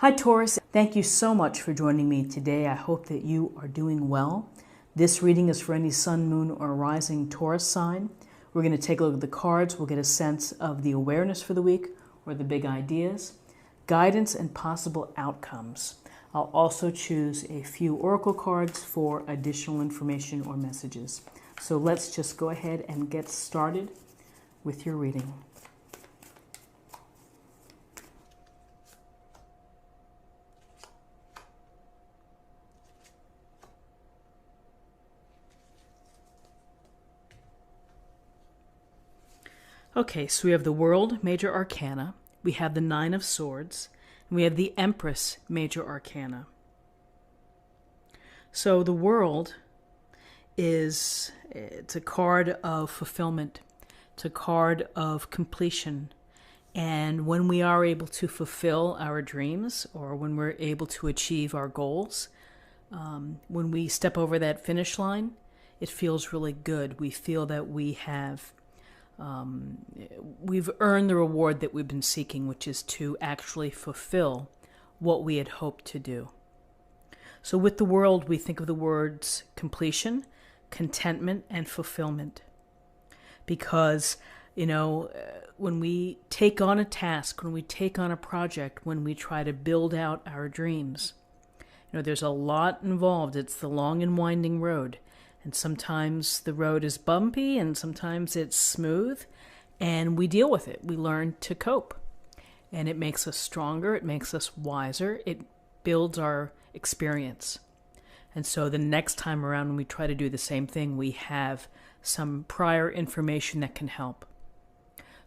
Hi Taurus, thank you so much for joining me today. I hope that you are doing well. This reading is for any sun, moon, or rising Taurus sign. We're going to take a look at the cards. We'll get a sense of the awareness for the week or the big ideas, guidance, and possible outcomes. I'll also choose a few oracle cards for additional information or messages. So let's just go ahead and get started with your reading. Okay, so we have the World, Major Arcana, we have the Nine of Swords, and we have the Empress, Major Arcana. So the World it's a card of fulfillment, it's a card of completion, and when we are able to fulfill our dreams, or when we're able to achieve our goals, when we step over that finish line, it feels really good. We feel that we've earned the reward that we've been seeking, which is to actually fulfill what we had hoped to do. So with the World, we think of the words completion, contentment, and fulfillment. Because, when we take on a task, when we take on a project, when we try to build out our dreams, there's a lot involved. It's the long and winding road. And sometimes the road is bumpy and sometimes it's smooth, and we deal with it. We learn to cope, and it makes us stronger. It makes us wiser. It builds our experience. And so the next time around when we try to do the same thing, we have some prior information that can help.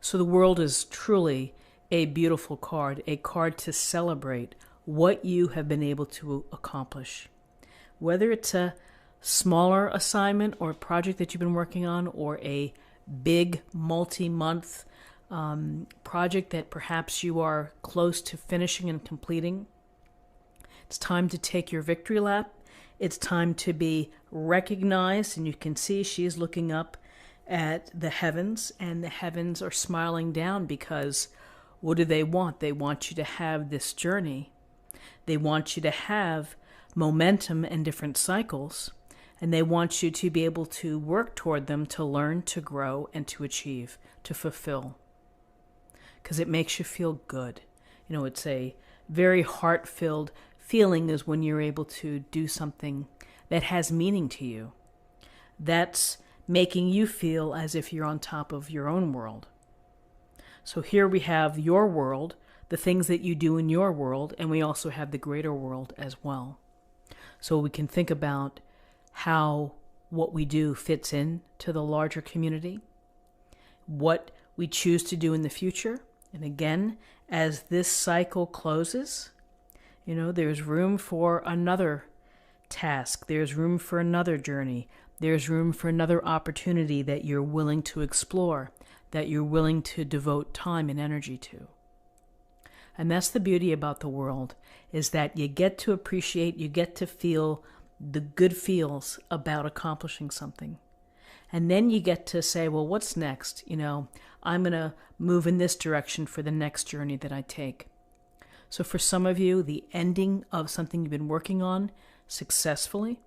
So the World is truly a beautiful card, a card to celebrate what you have been able to accomplish. Whether it's a smaller assignment or a project that you've been working on, or a big multi-month project that perhaps you are close to finishing and completing, it's time to take your victory lap. It's time to be recognized, and you can see she's looking up at the heavens, and the heavens are smiling down, because what do they want? They want you to have this journey. They want you to have momentum and different cycles. And they want you to be able to work toward them, to learn, to grow, and to achieve, to fulfill. Because it makes you feel good. It's a very heart-filled feeling is when you're able to do something that has meaning to you. That's making you feel as if you're on top of your own world. So here we have your world, the things that you do in your world, and we also have the greater world as well. So we can think about how what we do fits in to the larger community, what we choose to do in the future. And again, as this cycle closes, there's room for another task. There's room for another journey. There's room for another opportunity that you're willing to explore, that you're willing to devote time and energy to. And that's the beauty about the World, is that you get to appreciate, you get to feel the good feels about accomplishing something. And then you get to say, well, what's next? I'm going to move in this direction for the next journey that I take. So for some of you, the ending of something you've been working on successfully,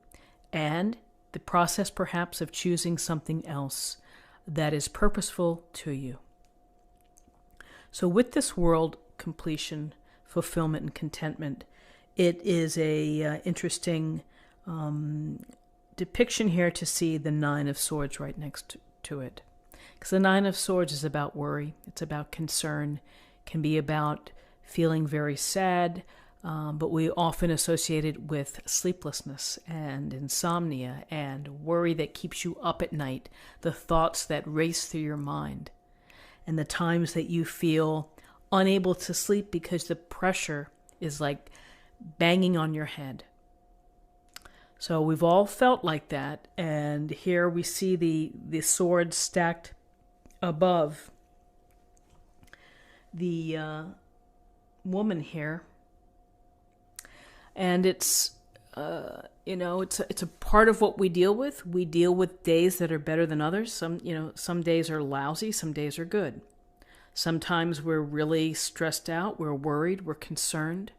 and the process perhaps of choosing something else that is purposeful to you. So with this World, completion, fulfillment, and contentment, it is a interesting depiction here to see the Nine of Swords right next to it. Because the Nine of Swords is about worry, it's about concern, can be about feeling very sad, but we often associate it with sleeplessness and insomnia and worry that keeps you up at night, the thoughts that race through your mind, and the times that you feel unable to sleep because the pressure is like banging on your head. So we've all felt like that, and here we see the swords stacked above the woman here, and it's it's a part of what we deal with. We deal with days that are better than others. Some days are lousy, some days are good. Sometimes we're really stressed out, we're worried, we're concerned.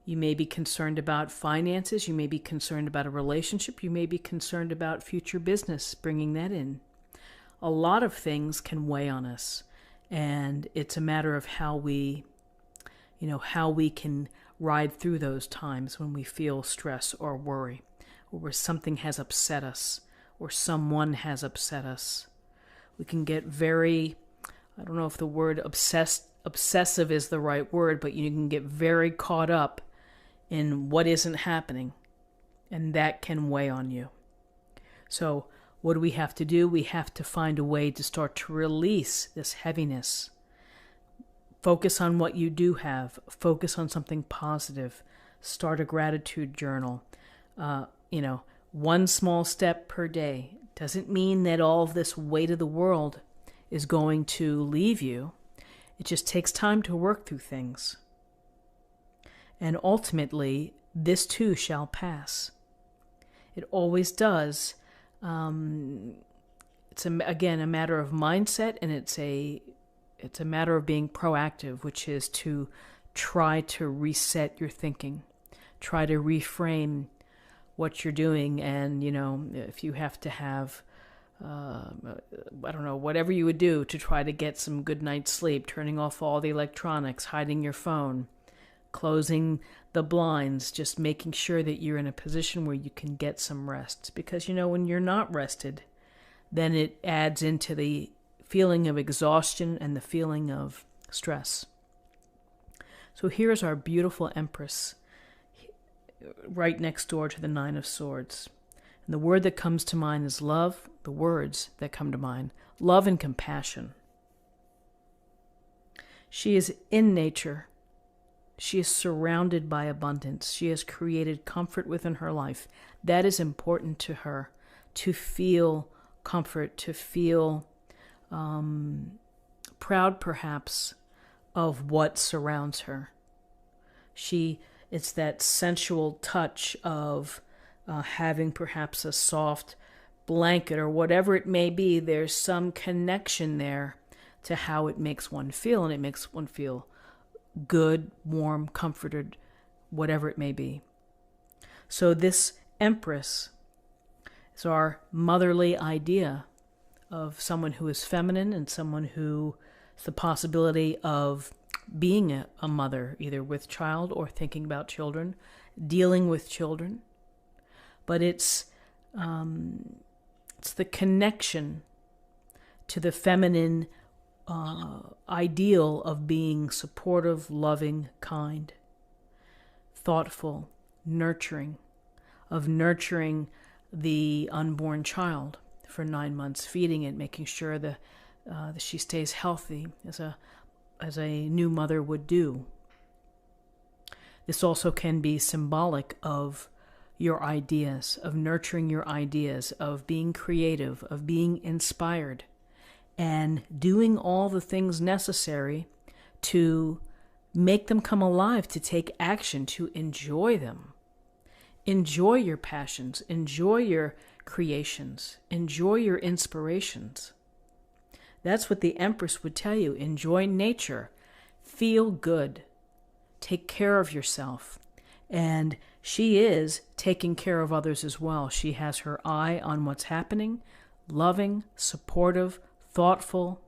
You may be concerned about finances. You may be concerned about a relationship. You may be concerned about future business, bringing that in. A lot of things can weigh on us, and it's a matter of how we can ride through those times when we feel stress or worry, or where something has upset us, or someone has upset us. We can get very, I don't know if the word obsessive is the right word, but you can get very caught up in what isn't happening, and that can weigh on you. So what do we have to do? We have to find a way to start to release this heaviness. Focus on what you do have. Focus on something positive. Start a gratitude journal. One small step per day. Doesn't mean that all of this weight of the world is going to leave you. It just takes time to work through things. And ultimately, this too shall pass. It always does. It's again a matter of mindset, and it's a matter of being proactive, which is to try to reset your thinking, try to reframe what you're doing, and if you have to have whatever you would do to try to get some good night's sleep, turning off all the electronics, hiding your phone, closing the blinds, just making sure that you're in a position where you can get some rest. Because when you're not rested, then it adds into the feeling of exhaustion and the feeling of stress. So here's our beautiful Empress right next door to the Nine of Swords. And the word that comes to mind is love. The words that come to mind, love and compassion. She is in nature. She is surrounded by abundance. She has created comfort within her life. That is important to her, to feel comfort, to feel proud perhaps of what surrounds her. It's that sensual touch of having perhaps a soft blanket or whatever it may be. There's some connection there to how it makes one feel, and it makes one feel good, warm, comforted, whatever it may be. So this Empress is our motherly idea of someone who is feminine and someone who has the possibility of being a mother, either with child or thinking about children, dealing with children. But it's the connection to the feminine ideal of being supportive, loving, kind, thoughtful, nurturing, of nurturing the unborn child for 9 months, feeding it, making sure that she stays healthy as a new mother would do. This also can be symbolic of your ideas, of nurturing your ideas, of being creative, of being inspired, and doing all the things necessary to make them come alive, to take action, to enjoy them. Enjoy your passions, enjoy your creations, enjoy your inspirations. That's what the Empress would tell you. Enjoy nature, feel good, take care of yourself. And she is taking care of others as well. She has her eye on what's happening, loving, supportive, thoughtful,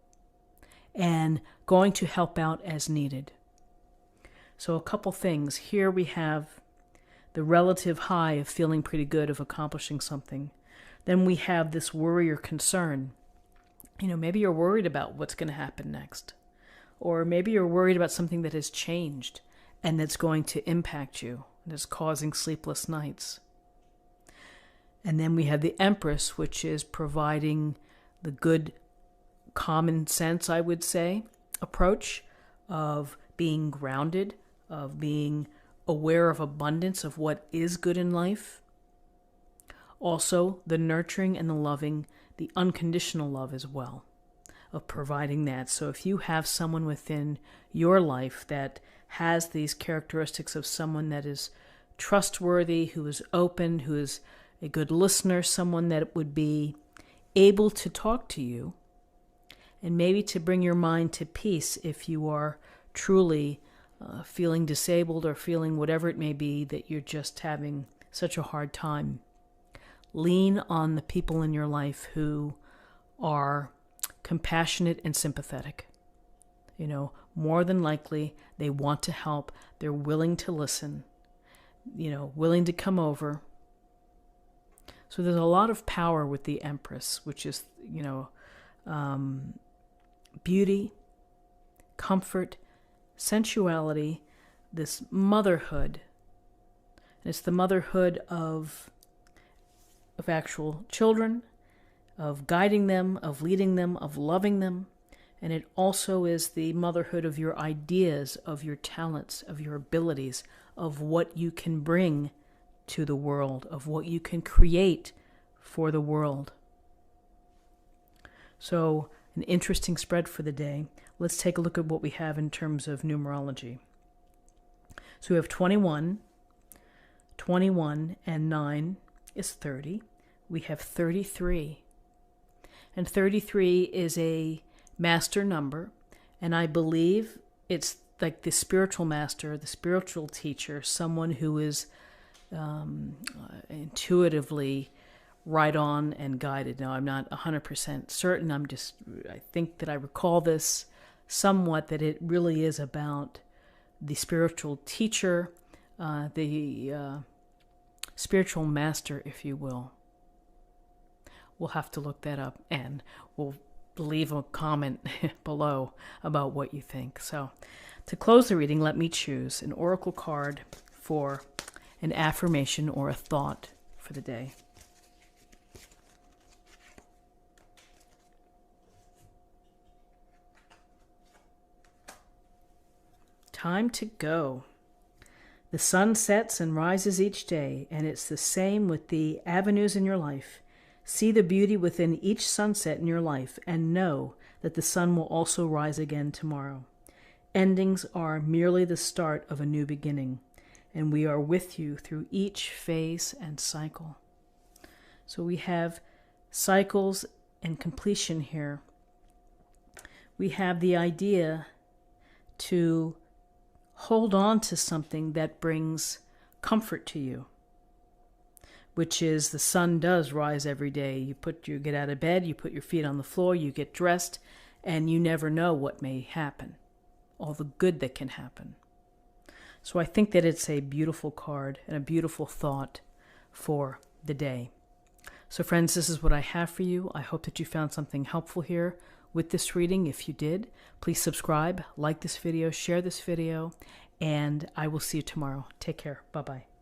and going to help out as needed. So a couple things. Here we have the relative high of feeling pretty good, of accomplishing something. Then we have this worry or concern. Maybe you're worried about what's going to happen next. Or maybe you're worried about something that has changed and that's going to impact you and is causing sleepless nights. And then we have the Empress, which is providing the good common sense, I would say, approach of being grounded, of being aware of abundance, of what is good in life. Also, the nurturing and the loving, the unconditional love as well, of providing that. So if you have someone within your life that has these characteristics of someone that is trustworthy, who is open, who is a good listener, someone that would be able to talk to you, and maybe to bring your mind to peace if you are truly feeling disabled or feeling whatever it may be, that you're just having such a hard time, lean on the people in your life who are compassionate and sympathetic. You know, more than likely, they want to help. They're willing to listen, you know, willing to come over. So there's a lot of power with the Empress, which is, you know, beauty, comfort, sensuality, this motherhood. And it's the motherhood of actual children, of guiding them, of leading them, of loving them. And it also is the motherhood of your ideas, of your talents, of your abilities, of what you can bring to the world, of what you can create for the world. So, an interesting spread for the day. Let's take a look at what we have in terms of numerology. So we have 21, and 9 is 30. We have 33. And 33 is a master number, and I believe it's like the spiritual master, the spiritual teacher, someone who is intuitively right on and guided. Now, I'm not 100% certain. I think that I recall this somewhat, that it really is about the spiritual teacher, the spiritual master, if you will. We'll have to look that up, and we'll leave a comment below about what you think. So, to close the reading, let me choose an oracle card for an affirmation or a thought for the day. Time to go. The sun sets and rises each day, and it's the same with the avenues in your life. See the beauty within each sunset in your life, and know that the sun will also rise again tomorrow. Endings are merely the start of a new beginning, and we are with you through each phase and cycle. So we have cycles and completion here. We have the idea to hold on to something that brings comfort to you, which is the sun does rise every day. You get out of bed, you put your feet on the floor, you get dressed, and you never know what may happen, all the good that can happen. So I think that it's a beautiful card and a beautiful thought for the day. So friends, this is what I have for you. I hope that you found something helpful here with this reading. If you did, please subscribe, like this video, share this video, and I will see you tomorrow. Take care. Bye-bye.